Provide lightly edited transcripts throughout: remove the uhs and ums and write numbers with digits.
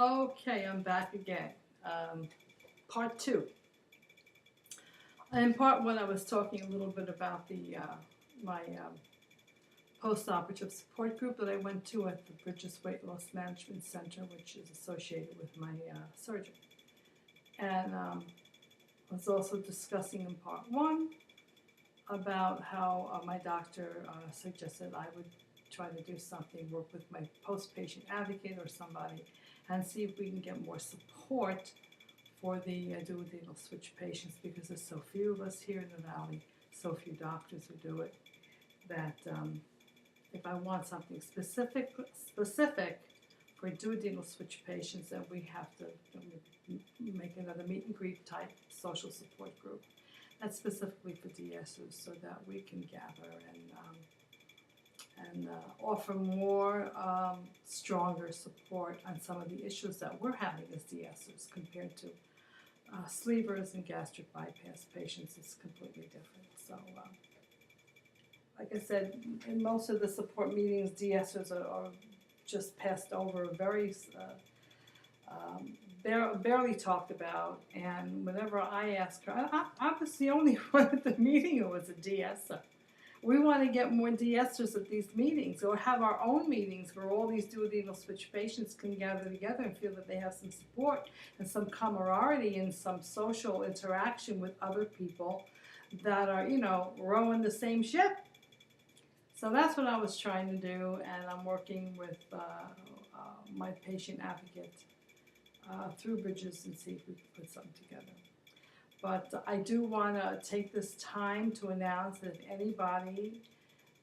Okay, I'm back again. Part two. In part one, I was talking a little bit about my post-operative support group that I went to at the Bridges Weight Loss Management Center, which is associated with my surgery. And I was also discussing in part one about how my doctor suggested I would try to do something, work with my post-patient advocate or somebody, and see if we can get more support for the duodenal switch patients, because there's so few of us here in the Valley, so few doctors who do it, that if I want something specific for duodenal switch patients, then we have to make another meet and greet type social support group. That's specifically for DSers, so that we can gather and offer more stronger support on some of the issues that we're having as DSers compared to sleevers and gastric bypass patients. Is completely different. So, like I said, in most of the support meetings, DSers are just passed over, very barely talked about. And whenever I ask her, I was the only one at the meeting who was a DSer. We want to get more DSers at these meetings, or have our own meetings where all these duodenal switch patients can gather together and feel that they have some support and some camaraderie and some social interaction with other people that are, rowing the same ship. So that's what I was trying to do, and I'm working with my patient advocate through Bridges and see if we can put something together. But I do want to take this time to announce that if anybody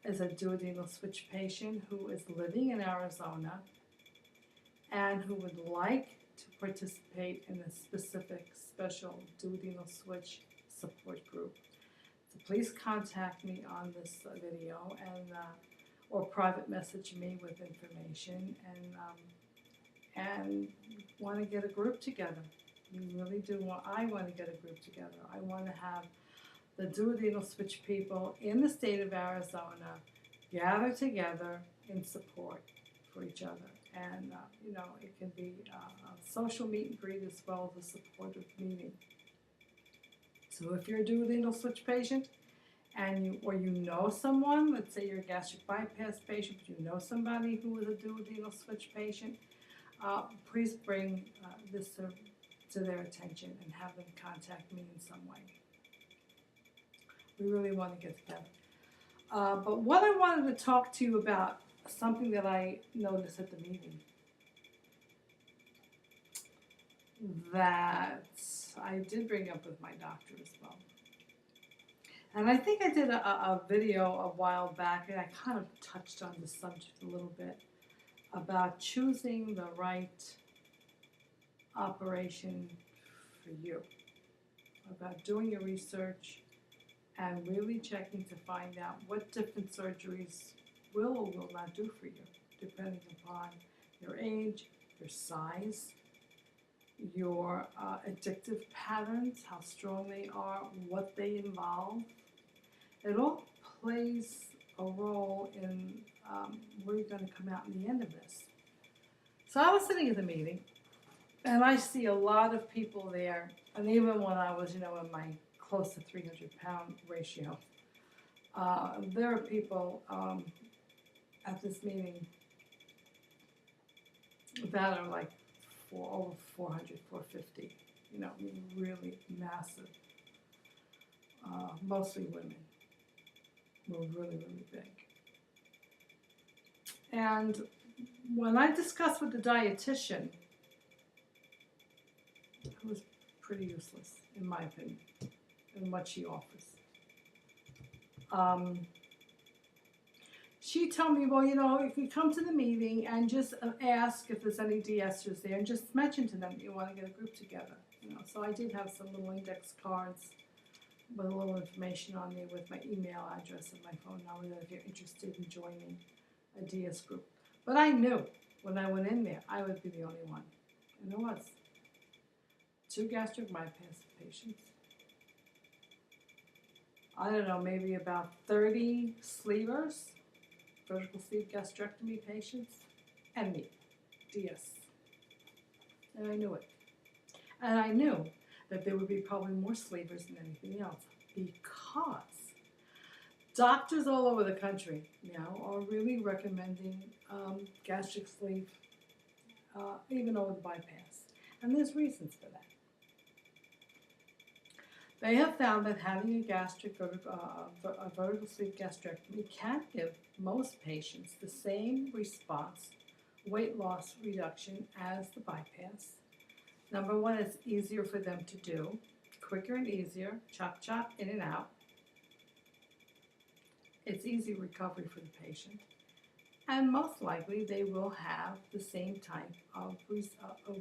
is a duodenal switch patient who is living in Arizona and who would like to participate in a specific special duodenal switch support group, so please contact me on this video and or private message me with information, and want to get a group together. We really do I want to get a group together. I want to have the duodenal switch people in the state of Arizona gather together in support for each other. And, it can be a social meet and greet as well as a supportive meeting. So if you're a duodenal switch patient and you know someone, let's say you're a gastric bypass patient, but you know somebody who is a duodenal switch patient, please bring this to their attention and have them contact me in some way. We really want to get together. But what I wanted to talk to you about, something that I noticed at the meeting that I did bring up with my doctor as well. And I think I did a video a while back, and I kind of touched on the subject a little bit about choosing the right operation for you, about doing your research and really checking to find out what different surgeries will or will not do for you, depending upon your age, your size, your addictive patterns, how strong they are, what they involve. It all plays a role in where you're going to come out in the end of this. So I was sitting at the meeting, and I see a lot of people there, and even when I was, in my close to 300-pound ratio, there are people at this meeting that are like over 400, 450, really massive, mostly women, were really, really big. And when I discussed with the dietitian, it was pretty useless, in my opinion, in what she offers. She told me, well, if you come to the meeting and just ask if there's any DSers there, and just mention to them that you want to get a group together. So I did have some little index cards with a little information on there with my email address and my phone number, that if you're interested in joining a DS group. But I knew when I went in there, I would be the only one. And there was 2 gastric bypass patients. I don't know, maybe about 30 sleevers, vertical sleeve gastrectomy patients, and me, DS. And I knew it. And I knew that there would be probably more sleevers than anything else, because doctors all over the country now are really recommending gastric sleeve, even over the bypass. And there's reasons for that. They have found that having a vertical sleeve gastrectomy can give most patients the same response, weight loss reduction, as the bypass. Number one, it's easier for them to do, quicker and easier, chop, chop, in and out. It's easy recovery for the patient. And most likely, they will have the same type of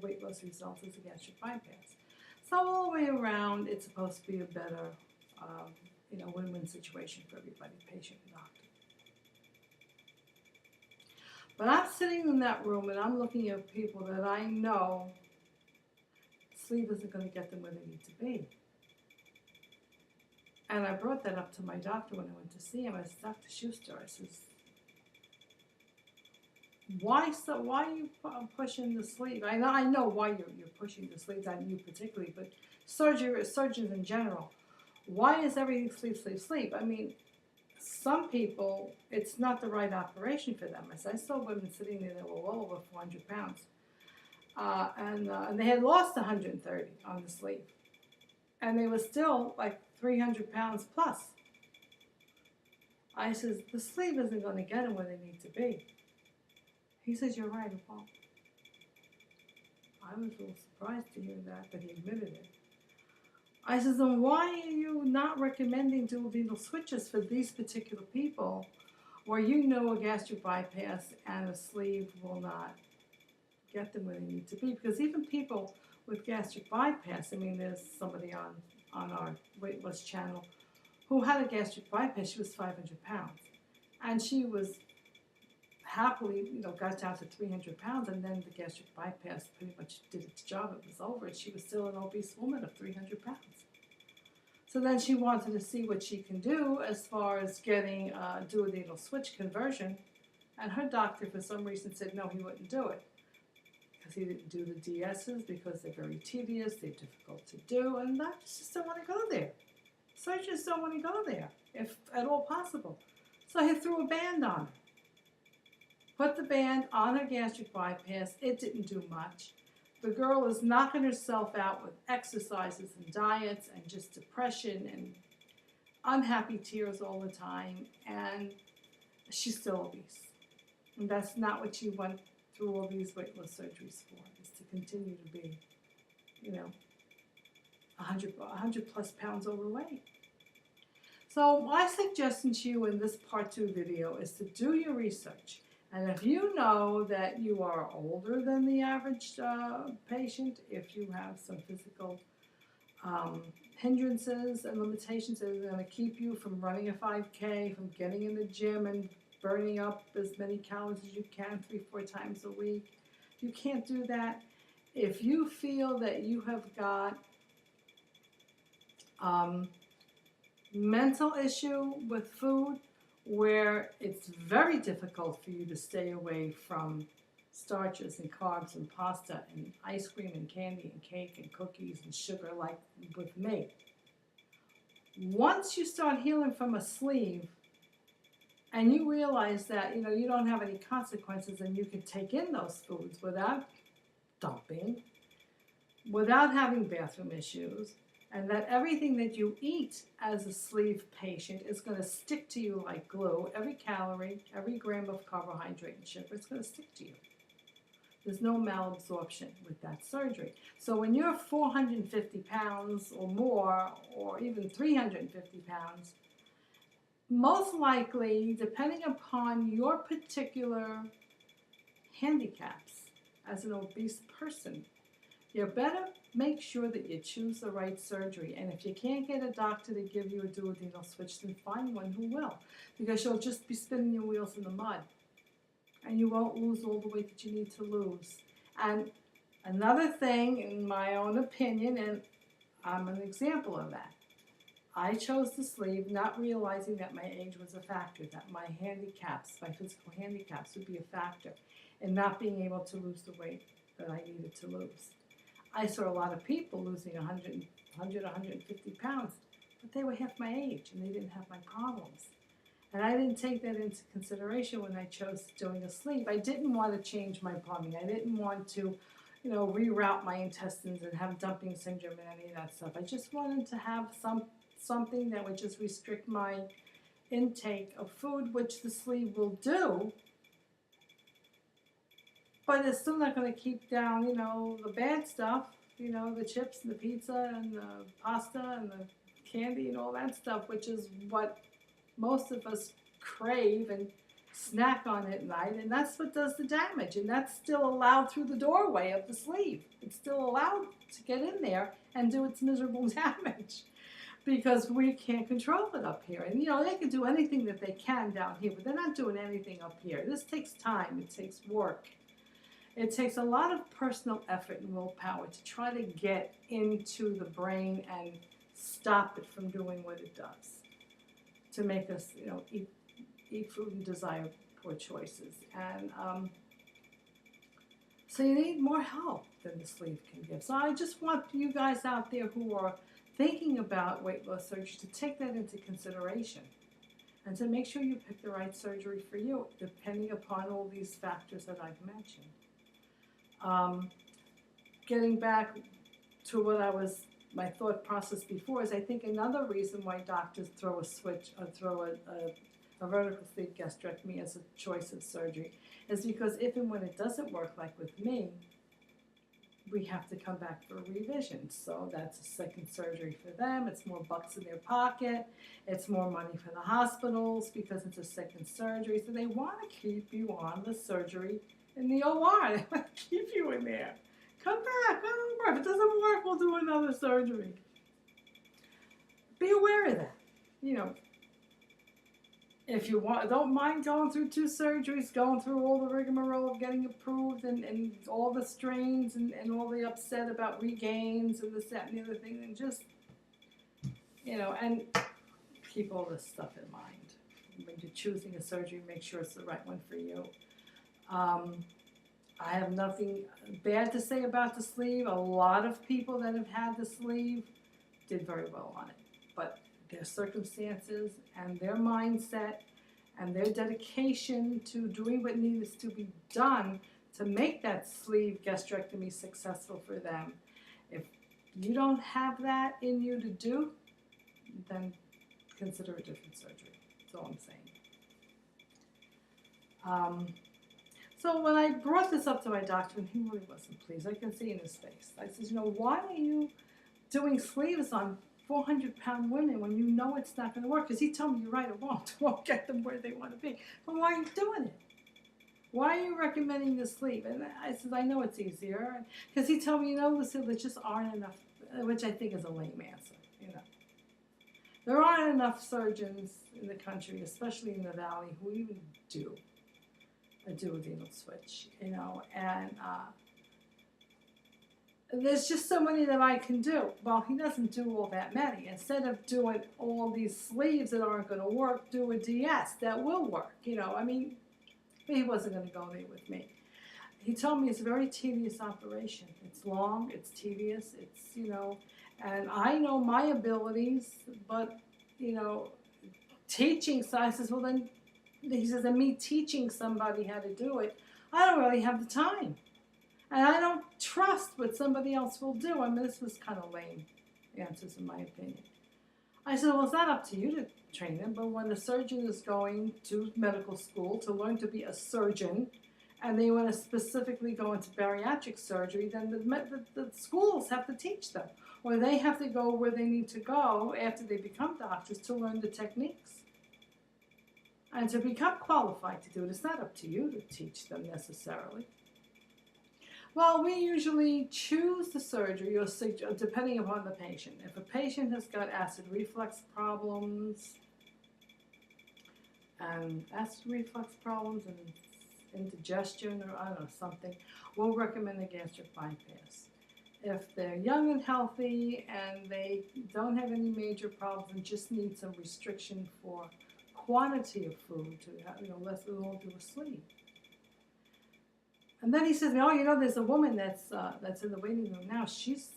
weight loss results as a gastric bypass. So all the way around, it's supposed to be a better, win-win situation for everybody, patient and doctor. But I'm sitting in that room and I'm looking at people that I know sleeve isn't going to get them where they need to be. And I brought that up to my doctor when I went to see him. I said, Dr. Schuster, I says, why are you pushing the sleeve? I know why you're pushing the sleeves, not you particularly, but surgeons in general. Why is everything sleeve? I mean, some people, it's not the right operation for them. As I saw women sitting there that were well over 400 pounds. And they had lost 130 on the sleeve. And they were still like 300 pounds plus. I says, the sleeve isn't going to get them where they need to be. He says, you're right, it won't. I was a little surprised to hear that, but he admitted it. I says, then why are you not recommending dual needle switches for these particular people, where you know a gastric bypass and a sleeve will not get them where they need to be? Because even people with gastric bypass, I mean, there's somebody on our weight loss channel who had a gastric bypass. She was 500 pounds, and she was happily, got down to 300 pounds, and then the gastric bypass pretty much did its job. It was over, and she was still an obese woman of 300 pounds. So then she wanted to see what she can do as far as getting a dual needle switch conversion, and her doctor, for some reason, said no, he wouldn't do it, because he didn't do the DSs, because they're very tedious, they're difficult to do, and doctors just don't want to go there. Surgeons don't want to go there, if at all possible. So he threw a band on her. Put the band on her gastric bypass. It didn't do much. The girl is knocking herself out with exercises and diets and just depression and unhappy tears all the time, and she's still obese. And that's not what she went through all these weight loss surgeries for, is to continue to be, 100 plus pounds overweight. So my suggestion to you in this part 2 video is to do your research. And if you know that you are older than the average patient, if you have some physical hindrances and limitations that are going to keep you from running a 5K, from getting in the gym and burning up as many calories as you can 3-4 times a week, you can't do that. If you feel that you have got mental issue with food, where it's very difficult for you to stay away from starches and carbs and pasta and ice cream and candy and cake and cookies and sugar, like with me. Once you start healing from a sleeve and you realize that you don't have any consequences and you can take in those foods without dumping, without having bathroom issues, and that everything that you eat as a sleeve patient is going to stick to you like glue. Every calorie, every gram of carbohydrate and sugar, it's going to stick to you. There's no malabsorption with that surgery. So when you're 450 pounds or more, or even 350 pounds, most likely, depending upon your particular handicaps as an obese person, you better make sure that you choose the right surgery. And if you can't get a doctor to give you a dual needle switch, then find one who will. Because you'll just be spinning your wheels in the mud. And you won't lose all the weight that you need to lose. And another thing, in my own opinion, and I'm an example of that, I chose the sleeve not realizing that my age was a factor, that my handicaps, my physical handicaps would be a factor in not being able to lose the weight that I needed to lose. I saw a lot of people losing 150 pounds, but they were half my age and they didn't have my problems. And I didn't take that into consideration when I chose doing a sleeve. I didn't want to change my plumbing. I didn't want to, reroute my intestines and have dumping syndrome and any of that stuff. I just wanted to have something that would just restrict my intake of food, which the sleeve will do. But it's still not going to keep down, the bad stuff, the chips and the pizza and the pasta and the candy and all that stuff, which is what most of us crave and snack on at night, and that's what does the damage, and that's still allowed through the doorway of the sleeve. It's still allowed to get in there and do its miserable damage because we can't control it up here. And they can do anything that they can down here, but they're not doing anything up here. This takes time, it takes work. It takes a lot of personal effort and willpower to try to get into the brain and stop it from doing what it does, to make us, eat food and desire poor choices. And so you need more help than the sleeve can give. So I just want you guys out there who are thinking about weight loss surgery to take that into consideration and to make sure you pick the right surgery for you, depending upon all these factors that I've mentioned. Getting back to my thought process before is I think another reason why doctors throw a switch or throw a vertical sleeve gastrectomy as a choice of surgery is because if and when it doesn't work, like with me, we have to come back for a revision. So that's a second surgery for them. It's more bucks in their pocket. It's more money for the hospitals because it's a second surgery. So they want to keep you on the surgery in the OR. They want to keep you in there. Come back. Oh, if it doesn't work, we'll do another surgery. Be aware of that. If you don't mind going through 2 surgeries, going through all the rigmarole of getting approved and all the strains and all the upset about regains and this, that, and the other thing, and just, and keep all this stuff in mind. When you're choosing a surgery, make sure it's the right one for you. I have nothing bad to say about the sleeve. A lot of people that have had the sleeve did very well on it. But their circumstances and their mindset and their dedication to doing what needs to be done to make that sleeve gastrectomy successful for them. If you don't have that in you to do, then consider a different surgery. That's all I'm saying. So when I brought this up to my doctor, and he really wasn't pleased, I can see in his face. I said, why are you doing sleeves on 400-pound women when you know it's not going to work? Because he told me, you're right, it won't get them where they want to be. But why are you doing it? Why are you recommending the sleeve? And I said, I know it's easier. Because he told me, Lucille, there just aren't enough, which I think is a lame answer, There aren't enough surgeons in the country, especially in the Valley, who even do a duodenal switch, and there's just so many that I can do. Well, he doesn't do all that many. Instead of doing all these sleeves that aren't going to work, do a DS that will work, he wasn't going to go there with me. He told me it's a very tedious operation. It's long, it's tedious, and I know my abilities, but, teaching, so I says, well then, he says, and me teaching somebody how to do it, I don't really have the time. And I don't trust what somebody else will do. I mean, this was kind of lame answers in my opinion. I said, well, it's not up to you to train them, but when a surgeon is going to medical school to learn to be a surgeon, and they want to specifically go into bariatric surgery, then the schools have to teach them. Or they have to go where they need to go after they become doctors to learn the techniques. And to become qualified to do it, it's not up to you to teach them necessarily. Well, we usually choose the surgery, or depending upon the patient. If a patient has got acid reflux problems and indigestion, or I don't know, something, we'll recommend a gastric bypass. If they're young and healthy and they don't have any major problems and just need some restriction for quantity of food to have, less than all do a sleeve. And then he says, "Oh, you know, there's a woman that's in the waiting room now. She's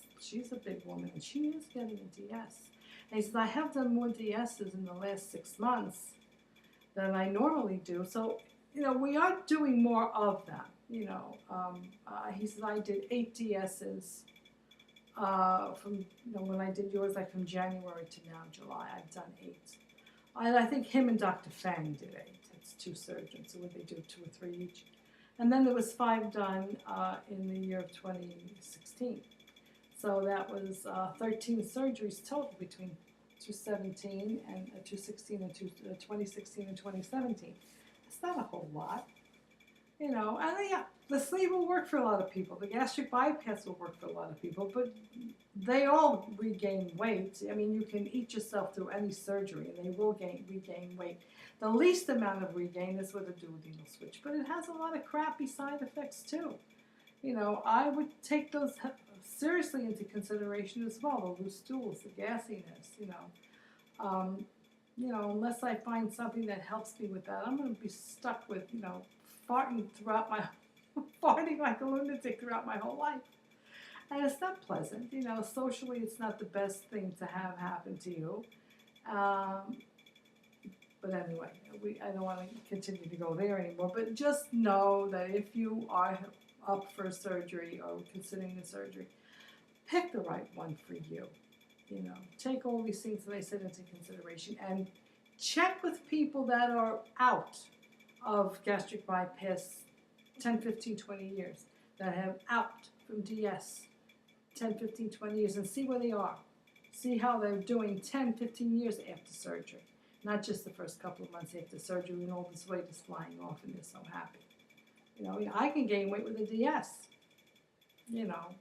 a big woman, and she is getting a DS." And he says, "I have done more DSs in the last 6 months than I normally do. So, you know, we are doing more of them. You know, he says I did 8 DSs from when I did yours, like from January to now July. I've done 8. And I think him and Dr. Fang did 8. It's 2 surgeons, so would they do 2 or 3 each? And then there was 5 done in the year of 2016. So that was 13 surgeries total between 2016 and 2016 and 2017. It's not a whole lot, you know. And yeah, the sleeve will work for a lot of people. The gastric bypass will work for a lot of people, but they all regain weight. I mean, you can eat yourself through any surgery, and they will regain weight. The least amount of regain is with a duodenal switch, but it has a lot of crappy side effects too. You know, I would take those seriously into consideration as well. The loose stools, the gassiness. Unless I find something that helps me with that, I'm going to be stuck with farting like a lunatic throughout my whole life. And it's not pleasant. Socially it's not the best thing to have happen to you. But anyway, I don't want to continue to go there anymore. But just know that if you are up for surgery or considering the surgery, pick the right one for you. Take all these things that I said into consideration and check with people that are out of gastric bypass 10, 15, 20 years, that have out from DS 10, 15, 20 years, and see where they are. See how they're doing 10, 15 years after surgery. Not just the first couple of months after surgery when all this weight is flying off and they're so happy. I can gain weight with a DS,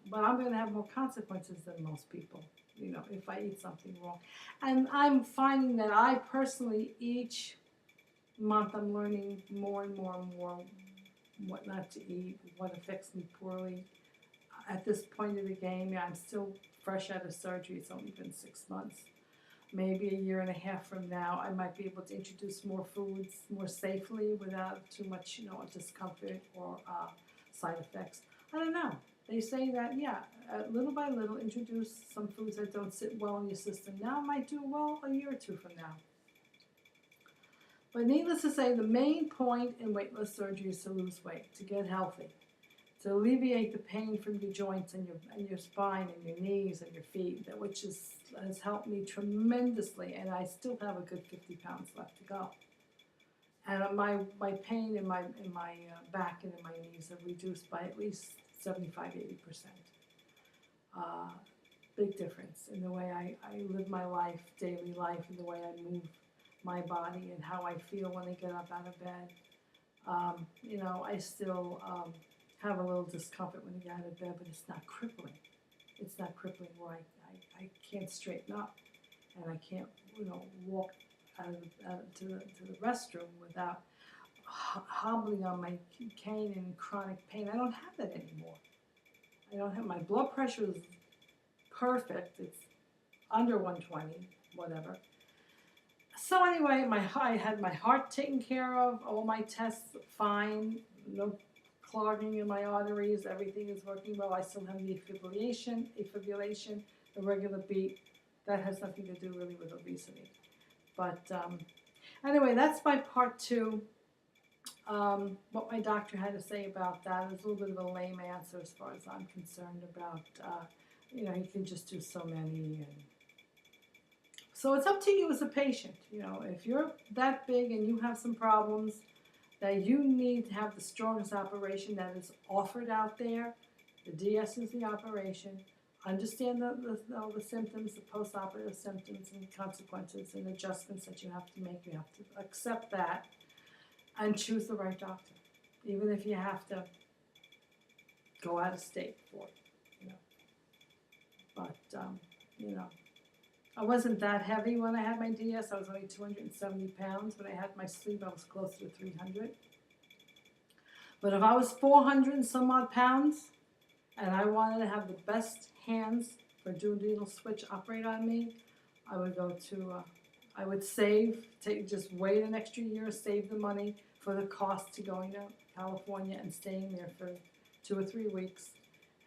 but I'm going to have more consequences than most people, if I eat something wrong. And I'm finding that I personally, each month, I'm learning more and more and more what not to eat, what affects me poorly. At this point of the game, I'm still fresh out of surgery. It's only been 6 months. Maybe a year and a half from now, I might be able to introduce more foods more safely without too much, discomfort or side effects. I don't know. They say that, little by little, introduce some foods that don't sit well in your system. Now might do well a year or 2 from now. But needless to say, the main point in weightless surgery is to lose weight, to get healthy, to alleviate the pain from your joints and your spine and your knees and your feet, which has helped me tremendously, and I still have a good 50 pounds left to go. And my pain in my back and in my knees have reduced by at least 75-80%. Big difference in the way I live my life, daily life, and the way I move my body and how I feel when I get up out of bed. I still have a little discomfort when I get out of bed, but it's not crippling. It's not crippling where I can't straighten up and I can't, walk to the restroom without hobbling on my cane and chronic pain. I don't have that anymore. I don't have, my blood pressure is perfect. It's under 120, whatever. So anyway, I had my heart taken care of, all my tests fine, no clogging in my arteries, everything is working well. I still have the afibrillation, the regular beat. That has nothing to do really with obesity. But anyway, that's my part 2. What my doctor had to say about that is a little bit of a lame answer as far as I'm concerned about, he can just do so many. So it's up to you as a patient. If you're that big and you have some problems that you need to have the strongest operation that is offered out there, the DS is the operation. Understand all the symptoms, the post-operative symptoms and consequences and adjustments that you have to make. You have to accept that and choose the right doctor, even if you have to go out of state for it. But, I wasn't that heavy when I had my DS. I was only 270 pounds. When I had my sleeve, I was closer to 300. But if I was 400 and some odd pounds, and I wanted to have the best hands for duodenal switch operate on me, I would go to, I would just wait an extra year, save the money for the cost to going to California and staying there for 2 or 3 weeks,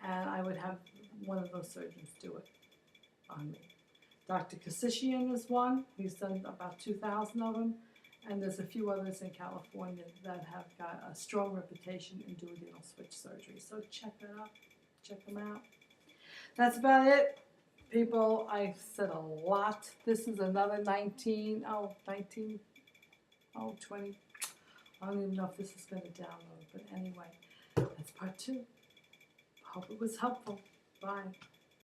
and I would have one of those surgeons do it on me. Dr. Kasishian is one. He's done about 2,000 of them, and there's a few others in California that have got a strong reputation in duodenal switch surgery. So check that out. Check them out. That's about it. People, I've said a lot. This is another 20. I don't even know if this is going to download, but anyway, that's part 2. Hope it was helpful. Bye.